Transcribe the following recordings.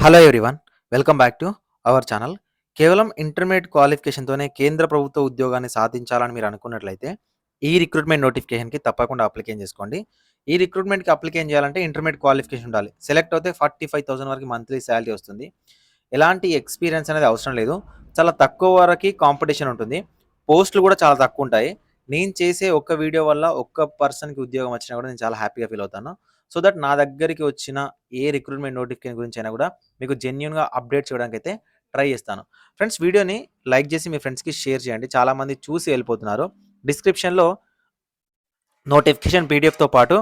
Hello everyone. Welcome back to our channel. కేవలం intermediate క్వాలిఫికేషన్‌తోనే కేంద్ర ప్రభుత్వ ఉద్యోగాన్ని సాధించాలని మీరు అనుకున్నట్లయితే, ఈ రిక్రూట్‌మెంట్ నోటిఫికేషన్‌కి తప్పకుండా అప్లికేషన్ చేసుకోండి. ఈ రిక్రూట్‌మెంట్‌కి అప్లికేషన్ చేయాలంటే ఇంటర్మీడియేట్ క్వాలిఫికేషన్ ఉండాలి. సెలెక్ట్ అవుతే 45,000 వరకు మంత్లీ సాలరీ వస్తుంది. ఎలాంటి ఎక్స్‌పీరియన్స్ అనేది అవసరం లేదు. చాలా తక్కువ వరకి కాంపిటీషన్ ఉంటుంది. పోస్టులు కూడా చాలా తక్కువుంటాయి. నేను చేసే ఒక్క వీడియో వల్ల ఒక్క పర్సన్‌కి ఉద్యోగం వచ్చినా కూడా నేను చాలా హ్యాపీగా ఫీల్ అవుతాను. సో దట్ నా దగ్గరికి వచ్చిన ఏ రిక్రూట్‌మెంట్ నోటిఫికేషన్ గురించైనా కూడా మీకు జెన్యూన్‌గా అప్డేట్ చేయడానికైతే ట్రై చేస్తాను. ఫ్రెండ్స్, వీడియోని లైక్ చేసి మీ ఫ్రెండ్స్‌కి షేర్ చేయండి. చాలామంది చూసి వెళ్ళిపోతున్నారు. డిస్క్రిప్షన్‌లో నోటిఫికేషన్ పీడిఎఫ్‌తో పాటు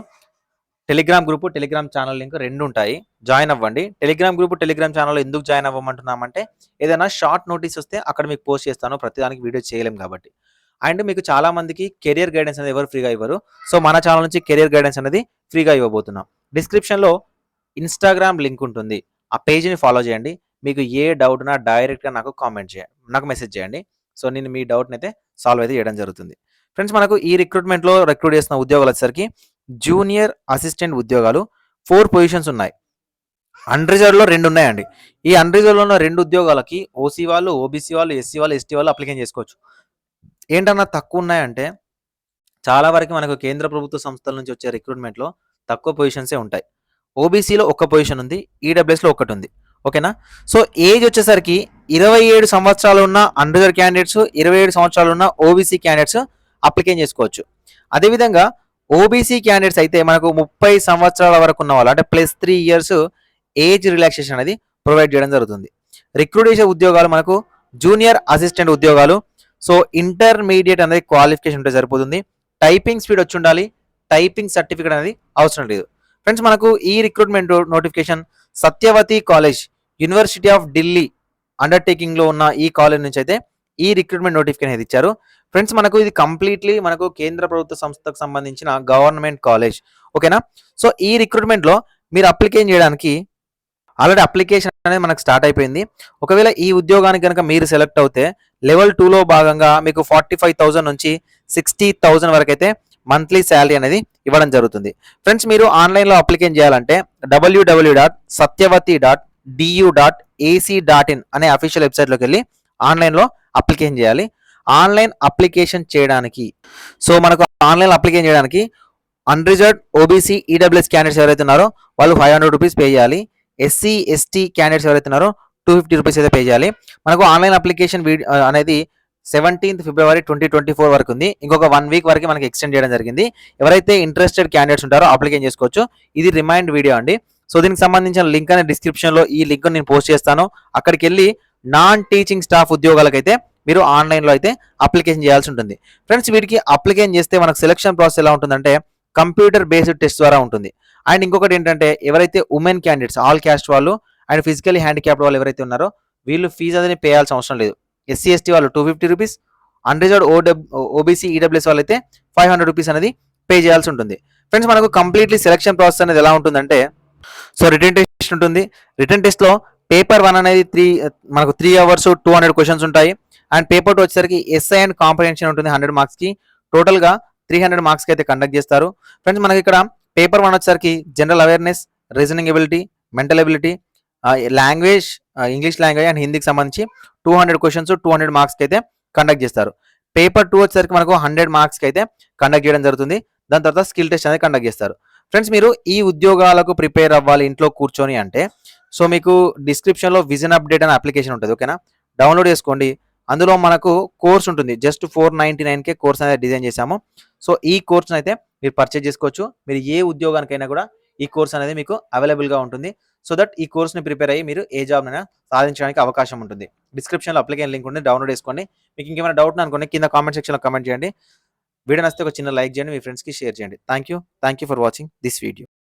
Telegram group, Telegram channel link 2 ఉంటాయి. జాయిన్ అవ్వండి. టెలిగ్రామ్ గ్రూప్, టెలిగ్రామ్ ఛానల్‌లో ఎందుకు జాయిన్ అవ్వమంటున్నామంటే, ఏదైనా షార్ట్ నోటీస్ వస్తే అక్కడ మీకు పోస్ట్ చేస్తాను. ప్రతిదానికి వీడియో చేయలేం కాబట్టి. అండ్ మీకు చాలా మందికి కెరియర్ గైడెన్స్ అనేది ఎవరు ఫ్రీగా ఇవ్వరు. సో మన ఛానల్ నుంచి కెరియర్ గైడెన్స్ అనేది ఫ్రీగా ఇవ్వబోతున్నాం. డిస్క్రిప్షన్‌లో ఇన్‌స్టాగ్రామ్ లింక్ ఉంటుంది. ఆ పేజ్‌ని ఫాలో చేయండి. మీకు ఏ డౌట్ ఉన్నా డైరెక్ట్‌గా నాకు మెసేజ్ చేయండి. సో నేను మీ డౌట్‌నైతే సాల్వ్ అయితే చేయడం జరుగుతుంది. ఫ్రెండ్స్, మనకు ఈ రిక్రూట్‌మెంట్‌లో రిక్రూట్ చేస్తున్న ఉద్యోగాలు వచ్చేసరికి జూనియర్ అసిస్టెంట్ ఉద్యోగాలు 4 పొజిషన్స్ ఉన్నాయి. అన్‌రిజర్వ్డ్‌లో 2 ఉన్నాయండి. ఈ అన్‌రిజర్వ్డ్‌లో ఉన్న 2 ఉద్యోగాలకి ఓసీ వాళ్ళు, ఓబీసీ వాళ్ళు, ఎస్సీ వాళ్ళు, ఎస్టీ వాళ్ళు అప్లికేషన్ చేసుకోవచ్చు. ఏంటన్నా తక్కువున్నాయంటే, చాలా వరకు మనకు కేంద్ర ప్రభుత్వ సంస్థల నుంచి వచ్చే రిక్రూట్‌మెంట్‌లో తక్కువ పొజిషన్సే ఉంటాయి. ఓబీసీలో ఒక్క పొజిషన్ ఉంది. ఈడబ్ల్యూఎస్‌లో ఒక్కటుంది. ఓకేనా? సో ఏజ్ వచ్చేసరికి 27 సంవత్సరాలు ఉన్న అన్‌రిజర్వ్డ్ క్యాండిడేట్స్, 27 సంవత్సరాలు ఉన్న ఓబీసీ క్యాండిడేట్స్ అప్లికేషన్ చేసుకోవచ్చు. అదేవిధంగా ఓబీసీ క్యాండిడేట్స్ అయితే మనకు 30 సంవత్సరాల వరకు ఉన్న వాళ్ళు, అంటే +3 ఇయర్స్ ఏజ్ రిలాక్సేషన్ అనేది ప్రొవైడ్ చేయడం జరుగుతుంది. రిక్రూట్ చేసే ఉద్యోగాలు మనకు జూనియర్ అసిస్టెంట్ ఉద్యోగాలు. సో ఇంటర్మీడియట్ అనేది క్వాలిఫికేషన్ ఉంటే సరిపోతుంది. టైపింగ్ స్పీడ్ వచ్చి ఉండాలి. టైపింగ్ సర్టిఫికేట్ అనేది అవసరం లేదు. ఫ్రెండ్స్, మనకు ఈ recruitment notification Satyavati college, university of Delhi అండర్టేకింగ్లో ఉన్న ఈ కాలేజ్ నుంచి అయితే ఈ రిక్రూట్మెంట్ నోటిఫికేషన్ అనేది ఇచ్చారు. ఫ్రెండ్స్, మనకు ఇది కంప్లీట్లీ మనకు కేంద్ర ప్రభుత్వ సంస్థకు సంబంధించిన గవర్నమెంట్ కాలేజ్. ఓకేనా? సో ఈ రిక్రూట్మెంట్లో మీరు అప్లికేషన్ చేయడానికి ఆల్రెడీ అప్లికేషన్ అనేది మనకు స్టార్ట్ అయిపోయింది. ఒకవేళ ఈ ఉద్యోగానికి కనుక మీరు సెలెక్ట్ అవుతే లెవెల్ 2లో భాగంగా మీకు 45,000 నుంచి 60,000 వరకు అయితే మంత్లీ శాలరీ అనేది ఇవ్వడం జరుగుతుంది. ఫ్రెండ్స్, మీరు ఆన్లైన్లో అప్లికేషన్ చేయాలంటే www.satyavati.du.ac.in అనే అఫీషియల్ వెబ్సైట్లోకి వెళ్ళి ఆన్లైన్లో అప్లికేషన్ చేయాలి. ఆన్లైన్ అప్లికేషన్ చేయడానికి మనకు ఆన్లైన్ అప్లికేషన్ చేయడానికి అన్‌రిజర్వ్డ్, ఓబీసీ, ఈడబ్ల్యూఎస్ క్యాండిడేట్స్ ఎవరైతే ఉన్నారో వాళ్ళు ₹500 పే చేయాలి. ఎస్సీ, ఎస్టీ క్యాండిడేట్స్ ఎవరైతే ఉన్నారో ₹250 అయితే పే చేయాలి. మనకు ఆన్లైన్ అప్లికేషన్ అనేది 17th ఫిబ్రవరి 2024 వరకు ఉంది. ఇంకొక 1 వీక్ వరకు మనకి ఎక్స్టెండ్ చేయడం జరిగింది. ఎవరైతే ఇంట్రెస్టెడ్ క్యాండిడేట్స్ ఉంటారో అప్లికేషన్ చేసుకోవచ్చు. ఇది రిమైండ్ వీడియో అండి. సో దీనికి సంబంధించిన లింక్ అనేది డిస్క్రిప్షన్లో ఈ లింక్ నేను పోస్ట్ చేస్తాను. అక్కడికి వెళ్ళి నాన్ టీచింగ్ స్టాఫ్ ఉద్యోగాలకైతే మీరు ఆన్లైన్లో అయితే అప్లికేషన్ చేయాల్సి ఉంటుంది. ఫ్రెండ్స్, వీటికి అప్లికేషన్ చేస్తే మనకు సెలక్షన్ ప్రాసెస్ ఎలా ఉంటుందంటే కంప్యూటర్ బేస్డ్ టెస్ట్ ద్వారా ఉంటుంది. అండ్ ఇంకొకటి ఏంటంటే, ఎవరైతే ఉమెన్ క్యాండిడేట్స్, ఆల్ క్యాస్ట్ వాళ్ళు అండ్ ఫిజికలీ హ్యాండిక్యాప్డ్ వాళ్ళు ఎవరైతే ఉన్నారో వీళ్ళు ఫీజు అనేది పే చేయాల్సిన అవసరం లేదు. ఎస్సీ, ఎస్టీ వాళ్ళు ₹250, అన్‌రిజర్వ్డ్ ఓబీసీ, ఈడబ్ల్యూఎస్ వాళ్ళు అయితే ₹500 అనేది పే చేయాల్సి ఉంటుంది. ఫ్రెండ్స్, మనకు కంప్లీట్లీ సెలక్షన్ ప్రాసెస్ అనేది ఎలా ఉంటుందంటే, సో రిటన్ టెస్ట్ ఉంటుంది. రిటన్ టెస్ట్లో పేపర్ 1 అనేది మనకు 3 అవర్స్ 200 క్వశ్చన్స్ ఉంటాయి. అండ్ పేపర్ 2 వచ్చేసరికి ఎస్ఐ అండ్ కాంప్రహెన్షన్ ఉంటుంది 100 మార్క్స్కి. టోటల్గా 300 మార్క్స్కి అయితే కండక్ట్ చేస్తారు. ఫ్రెండ్స్, మనకి ఇక్కడ పేపర్ 1 వచ్చేసరికి general awareness, reasoning ability, mental ability, language, English language and హిందీకి సంబంధించి 200 క్వశ్చన్స్ 200 మార్క్స్కి అయితే కండక్ట్ చేస్తారు. పేపర్ 2 వచ్చేసరికి మనకు 100 మార్క్స్కి అయితే కండక్ట్ చేయడం జరుగుతుంది. దాని తర్వాత స్కిల్ టెస్ట్ అనేది కండక్ట్ చేస్తారు. ఫ్రెండ్స్, మీరు ఈ ఉద్యోగాలకు ప్రిపేర్ అవ్వాలి ఇంట్లో కూర్చొని అంటే, సో మీకు డిస్క్రిప్షన్లో విజన్ అప్డేట్ అనే అప్లికేషన్ ఉంటుంది. ఓకేనా? డౌన్లోడ్ చేసుకోండి. అందులో మనకు కోర్స్ ఉంటుంది. జస్ట్ 499కే కోర్స్ అనేది డిజైన్ చేశాము. సో ఈ కోర్స్ని అయితే మీరు పర్చేజ్ చేసుకోవచ్చు. మీరు ఏ ఉద్యోగానికైనా కూడా ఈ కోర్స్ అనేది మీకు అవైలబుల్గా ఉంటుంది. సో దట్ ఈ కోర్స్ని ప్రిపేర్ అయ్యి మీరు ఏ జాబ్నైనా సాధించడానికి అవకాశం ఉంటుంది. డిస్క్రిప్షన్లో అప్లికేషన్ లింక్ ఉంటుంది. డౌన్లోడ్ చేసుకోండి. మీకు ఇంకేమైనా డౌట్ అనుకోండి కింద కామెంట్ సెక్షన్లో కామెంట్ చేయండి. వీడియో నచ్చితే ఒక చిన్న లైక్ చేయండి. మీ ఫ్రెండ్స్కి షేర్ చేయండి. Thank you for watching this video.